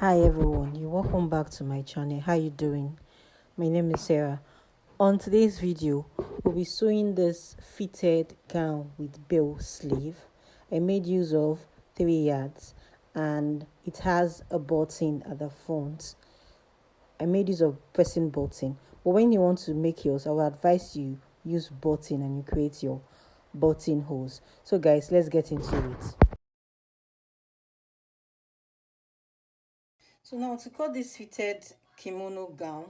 Hi everyone, you're welcome back to my channel. How you doing? My name is Sarah. On today's video, we'll be sewing this fitted gown with bill sleeve. I made use of 3 yards and it has a button at the front. I made use of pressing button, but when you want to make yours, I will advise you use button and you create your buttonholes. So guys, let's get into it. So now to cut this fitted kimono gown,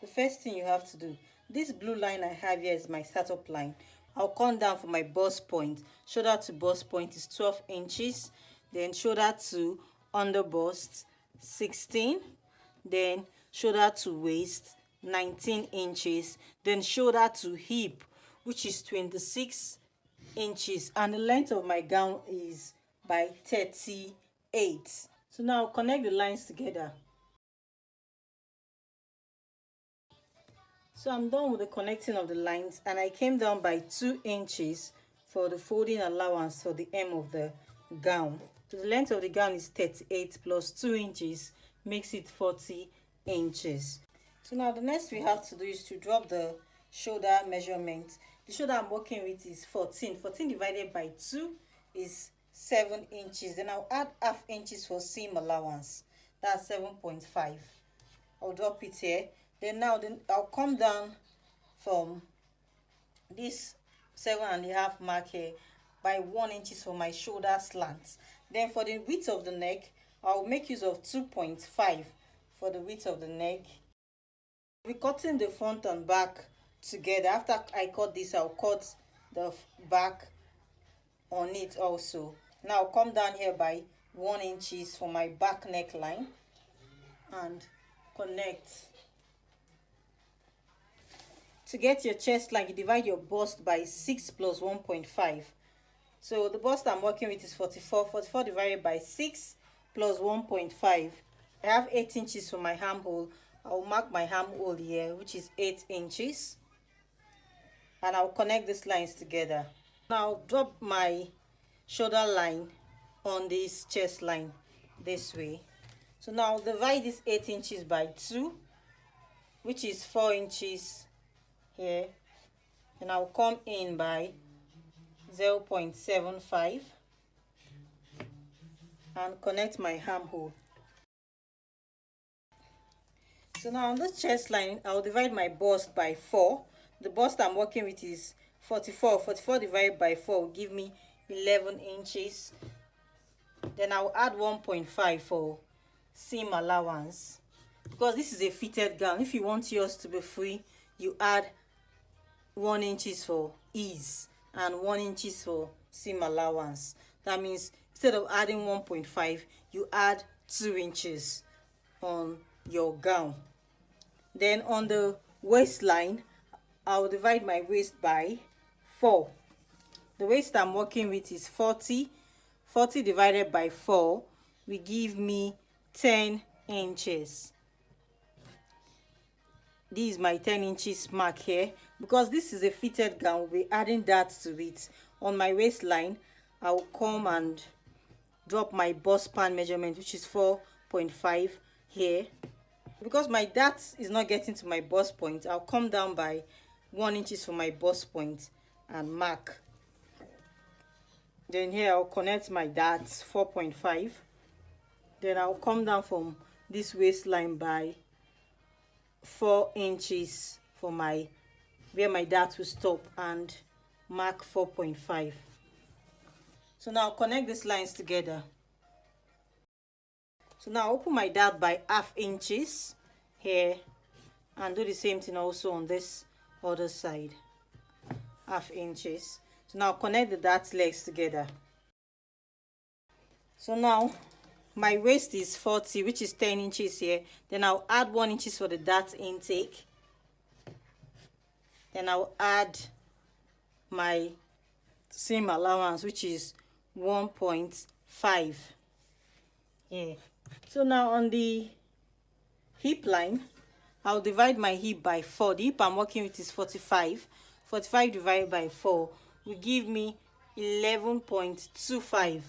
the first thing you have to do, this blue line I have here is my startup line. I'll come down for my bust point. Shoulder to bust point is 12 inches. Then shoulder to under bust 16. Then shoulder to waist 19 inches. Then shoulder to hip, which is 26 inches. And the length of my gown is by 38. So now connect the lines together. So I'm done with the connecting of the lines and I came down by 2 inches for the folding allowance for the hem of the gown. So the length of the gown is 38 plus 2 inches makes it 40 inches. So now the next we have to do is to drop the shoulder measurement. The shoulder I'm working with is 14. 14 divided by 2 is 7 inches. Then I'll add half inches for seam allowance. That's 7.5. I'll drop it here. Then I'll come down from this 7.5 mark here by 1 inches for my shoulder slants. Then for the width of the neck, I'll make use of 2.5 for the width of the neck. We're cutting the front and back together. After I cut this, I'll cut the back on it also. Now I'll come down here by 1 inches for my back neckline and connect. To get your chest line, you divide your bust by 6 plus 1.5. So the bust I'm working with is 44. 44 divided by 6 plus 1.5. I have 8 inches for my armhole. I'll mark my armhole here, which is 8 inches. And I'll connect these lines together. Now I'll drop my shoulder line on this chest line this way. So now I'll divide this 8 inches by 2, which is 4 inches here. And I'll come in by 0.75 and connect my armhole. So now on this chest line, I'll divide my bust by 4. The bust I'm working with is 44. 44 divided by 4 will give me 11 inches. Then I'll add 1.5 for seam allowance. Because this is a fitted gown, if you want yours to be free, you add 1 inches for ease and 1 inches for seam allowance. That means instead of adding 1.5, you add 2 inches on your gown. Then on the waistline, I'll divide my waist by 4. The waist I'm working with is 40. 40 divided by 4 will give me 10 inches. This is my 10 inches mark here. Because this is a fitted gown, we'll be adding that to it. On my waistline, I will come and drop my bust span measurement, which is 4.5 here. Because my dart is not getting to my bust point, I'll come down by 1 inches for my bust point and mark. Then here I'll connect my darts 4.5. Then I'll come down from this waistline by 4 inches for my where my dart will stop and mark 4.5. So now I'll connect these lines together. So now I'll open my dart by half inches here and do the same thing also on this other side, half inches. So now connect the dart legs together. So now my waist is 40, which is 10 inches here. Then I'll add 1 inches for the dart intake. Then I'll add my seam allowance, which is 1.5. Yeah. So now on the hip line, I'll divide my hip by 4. The hip I'm working with is 45. 45 divided by 4 will give me 11.25.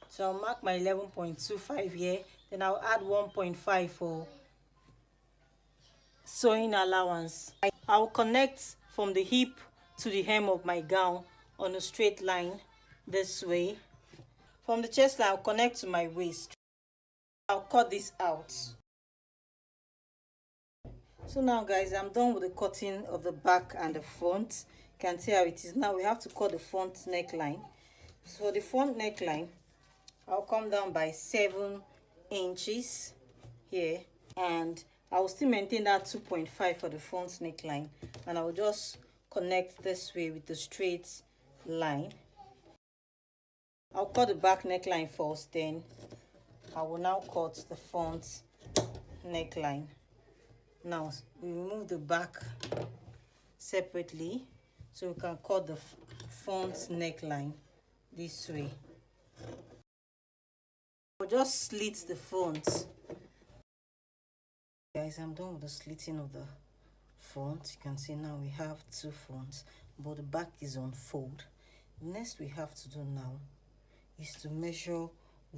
So I'll mark my 11.25 here. Then I'll add 1.5 for sewing allowance. I'll connect from the hip to the hem of my gown on a straight line this way. From the chest line, I'll connect to my waist. I'll cut this out. So now guys, I'm done with the cutting of the back and the front. You can see how it is. Now we have to cut the front neckline. So the front neckline, I'll come down by 7 inches here, and I will still maintain that 2.5 for the front neckline, and I will just connect this way with the straight line. I'll cut the back neckline first, then I will now cut the front neckline. Now we remove the back separately so we can cut the front neckline this way. I'll just slit the front. Guys, I'm done with the slitting of the front. You can see now we have 2 fronts, but the back is on fold. Next we have to do now is to measure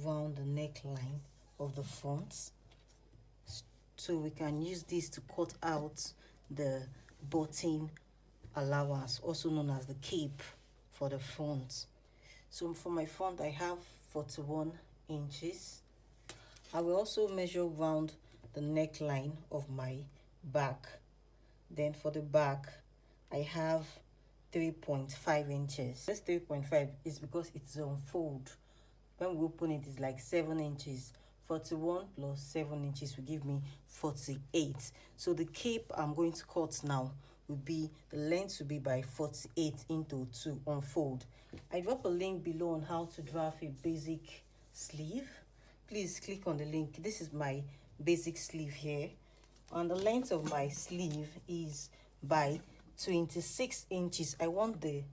round the neckline of the front, so we can use this to cut out the button allowance, also known as the cape, for the front. So for my front, I have 41 inches. I will also measure round the neckline of my back. Then for the back, I have 3.5 inches. This 3.5 is because it's on fold. When we open it, it's like 7 inches. 41 plus 7 inches will give me 48. So the cape I'm going to cut now will be, the length will be by 48 into 2 on fold. I drop a link below on how to draft a basic sleeve. Please click on the link. This is my basic sleeve here, and the length of my sleeve is by 26 inches. I want the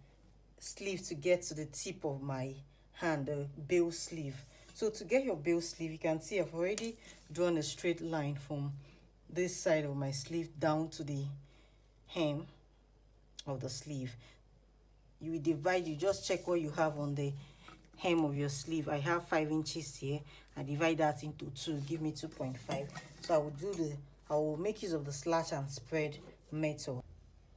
sleeve to get to the tip of my hand, the bill sleeve. So to get your bill sleeve, you can see I've already drawn a straight line from this side of my sleeve down to the hem of the sleeve. You will divide, you just check what you have on the hem of your sleeve. I have 5 inches here. I divide that into 2, give me 2.5. So I will make use of the slash and spread method.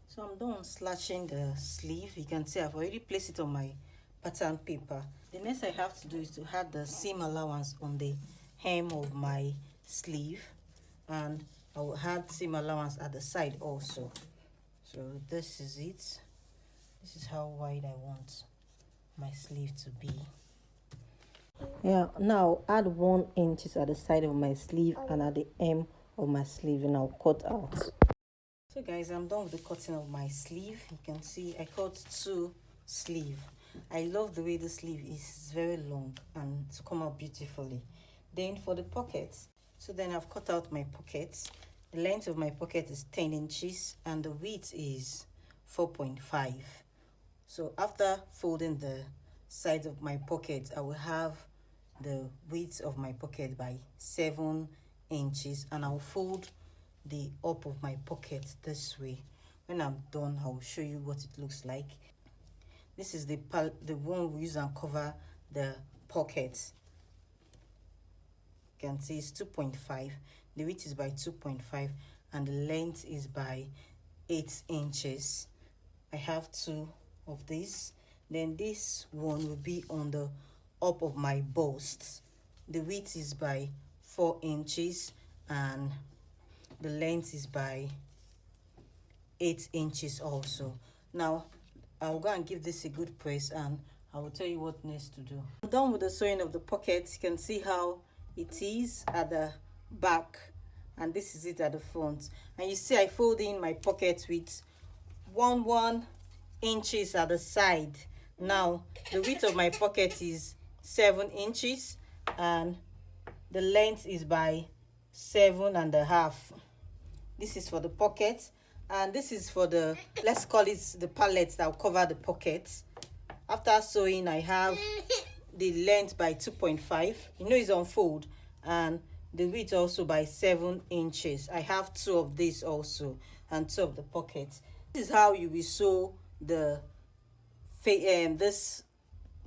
So I'm done slashing the sleeve. You can see I've already placed it on my pattern paper. The next I have to do is to add the seam allowance on the hem of my sleeve, and I will add seam allowance at the side also. So this is it. This is how wide I want my sleeve to be. Yeah, now add 1 inch at the side of my sleeve and at the hem of my sleeve, and I'll cut out. So guys, I'm done with the cutting of my sleeve. You can see I cut 2 sleeves. I love the way the sleeve is very long and to come out beautifully. Then for the pockets, so then I've cut out my pockets. The length of my pocket is 10 inches and the width is 4.5. So after folding the sides of my pocket, I will have the width of my pocket by 7 inches, and I'll fold the up of my pocket this way. When I'm done, I'll show you what it looks like. This is the one we use and cover the pocket. You can see it's 2.5. The width is by 2.5 and the length is by 8 inches. I have 2 of these. Then this one will be on the up of my bust. The width is by 4 inches and the length is by 8 inches also. Now I'll go and give this a good press and I will tell you what next to do. I'm done with the sewing of the pockets. You can see how it is at the back and this is it at the front. And you see I fold in my pocket with 1 inches at the side. Now the width of my pocket is 7 inches and the length is by 7.5. This is for the pocket, and this is for the, let's call it the palette that will cover the pockets. After sewing, I have the length by 2.5. You know it's on fold, and the width also by 7 inches. I have 2 of this also and 2 of the pockets. This is how you will sew the this,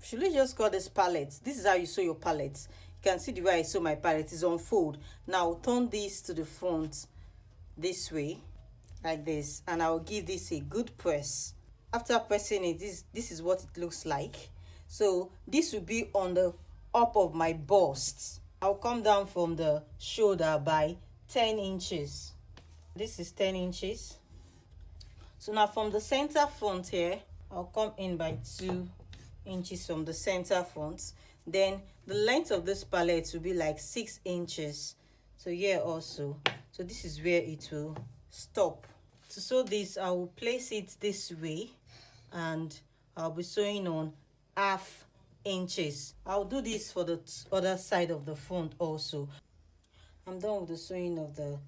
should we just call this palette? This is how you sew your palette. You can see the way I sew my part. It is on fold. Now turn this to the front this way, like this, and I'll give this a good press. After pressing it, this is what it looks like. So this will be on the up of my bust. I'll come down from the shoulder by 10 inches. This is 10 inches. So now from the center front here, I'll come in by 2 inches from the center front. Then the length of this palette will be like 6 inches. So here also. So this is where it will stop. To sew this, I will place it this way, and I'll be sewing on half inches. I'll do this for the other side of the front also. I'm done with the sewing of the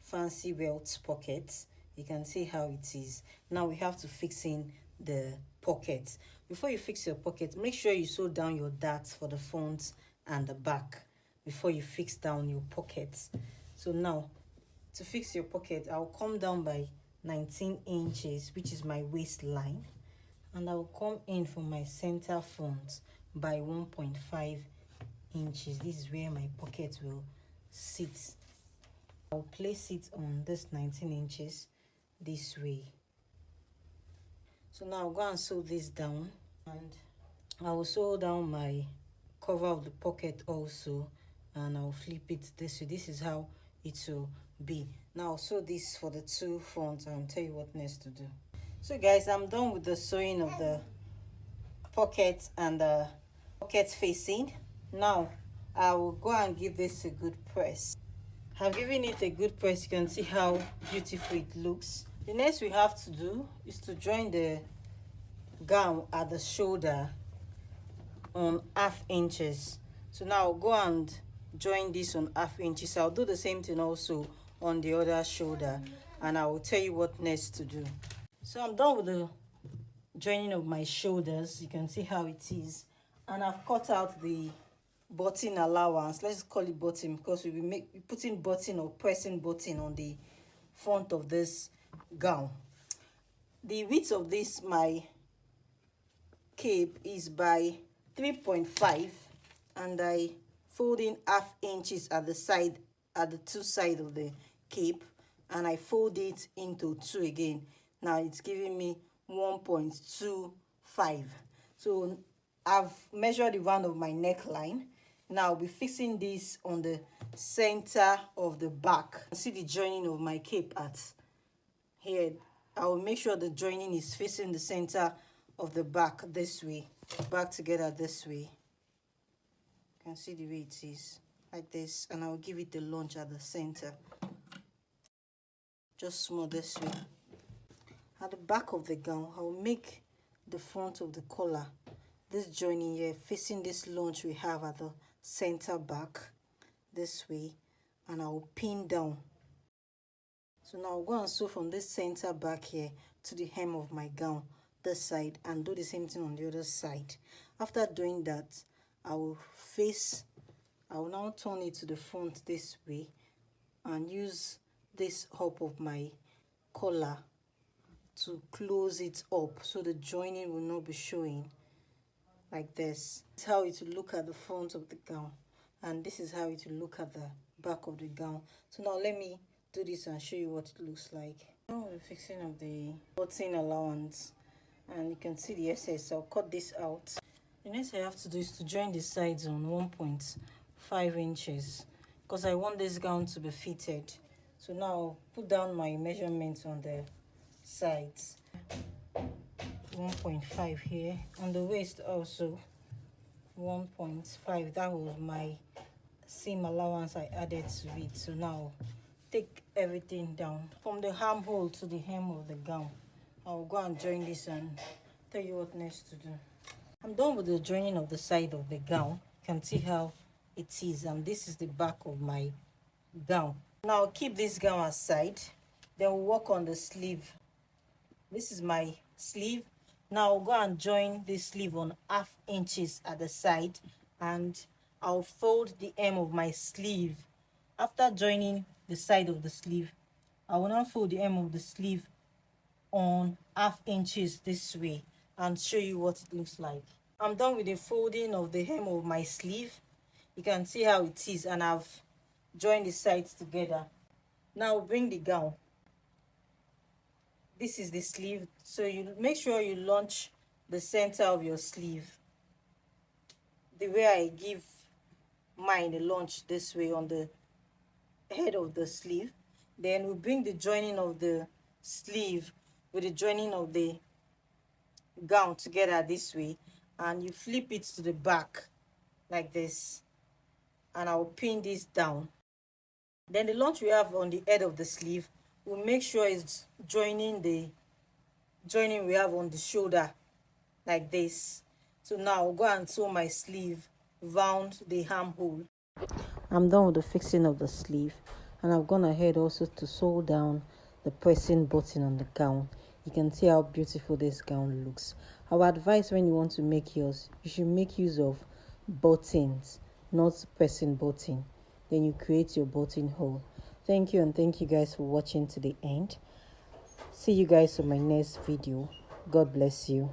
fancy belt pockets. You can see how it is. Now we have to fix in the pockets. Before you fix your pocket, make sure you sew down your darts for the front and the back before you fix down your pockets. So now to fix your pocket, I'll come down by 19 inches, which is my waistline, and I'll come in from my center front by 1.5 inches. This is where my pocket will sit. I'll place it on this 19 inches this way. So now I'll go and sew this down, and I will sew down my cover of the pocket also, and I'll flip it this way. This is how it will be. Now I'll sew this for the two fronts and tell you what next to do. So guys, I'm done with the sewing of the pocket and the pocket facing. Now I will go and give this a good press. I've given it a good press. You can see how beautiful it looks. The next we have to do is to join the gown at the shoulder on half inches. So now I'll go and join this on half inches. I'll do the same thing also on the other shoulder, and I will tell you what next to do. So I'm done with the joining of my shoulders. You can see how it is, and I've cut out the button allowance. Let's call it button because we'll be putting button or pressing button on the front of this gown. The width of this my cape is by 3.5, and I fold in half inches at the side, at the two sides of the cape, and I fold it into 2 again. Now it's giving me 1.25. So I've measured the round of my neckline. Now I'll be fixing this on the center of the back. See the joining of my cape at here. I will make sure the joining is facing the center of the back this way, back together this way. You can see the way it is, like this, and I'll give it a lunge at the center, just small this way. At the back of the gown, I'll make the front of the collar, this joining here, facing this lunge we have at the center back this way, and I'll pin down. So now I'll go and sew from this center back here to the hem of my gown this side, and do the same thing on the other side. After doing that, I will now turn it to the front this way and use this up of my collar to close it up so the joining will not be showing, like this. This is how it will look at the front of the gown, and this is how it will look at the back of the gown. So now let me do this and show you what it looks like. Now we're fixing of the button allowance, and you can see the excess. I'll cut this out. The next I have to do is to join the sides on 1.5 inches because I want this gown to be fitted. So now I'll put down my measurements on the sides. 1.5 here. On the waist also 1.5. That was my seam allowance I added to it. So now take everything down from the armhole to the hem of the gown. I'll go and join this and tell you what next to do. I'm done with the joining of the side of the gown. You can see how it is, and this is the back of my gown. Now I'll keep this gown aside, then we'll work on the sleeve. This is my sleeve. Now I'll go and join this sleeve on half inches at the side, and I'll fold the hem of my sleeve. After joining the side of the sleeve, I will now fold the hem of the sleeve on half inches this way and show you what it looks like. I'm done with the folding of the hem of my sleeve. You can see how it is, and I've joined the sides together. Now bring the gown. This is the sleeve, so you make sure you launch the center of your sleeve the way I give mine a launch, this way on the head of the sleeve. Then we bring the joining of the sleeve with the joining of the gown together this way, and you flip it to the back like this, and I'll pin this down. Then the launch we have on the head of the sleeve, we'll make sure it's joining the joining we have on the shoulder like this. So now I'll go and sew my sleeve round the armhole. I'm done with the fixing of the sleeve, and I've gone ahead also to sew down the pressing button on the gown. You can see how beautiful this gown looks. Our advice when you want to make yours, you should make use of buttons, not pressing button. Then you create your buttonhole. Thank you, and thank you guys for watching to the end. See you guys on my next video. God bless you.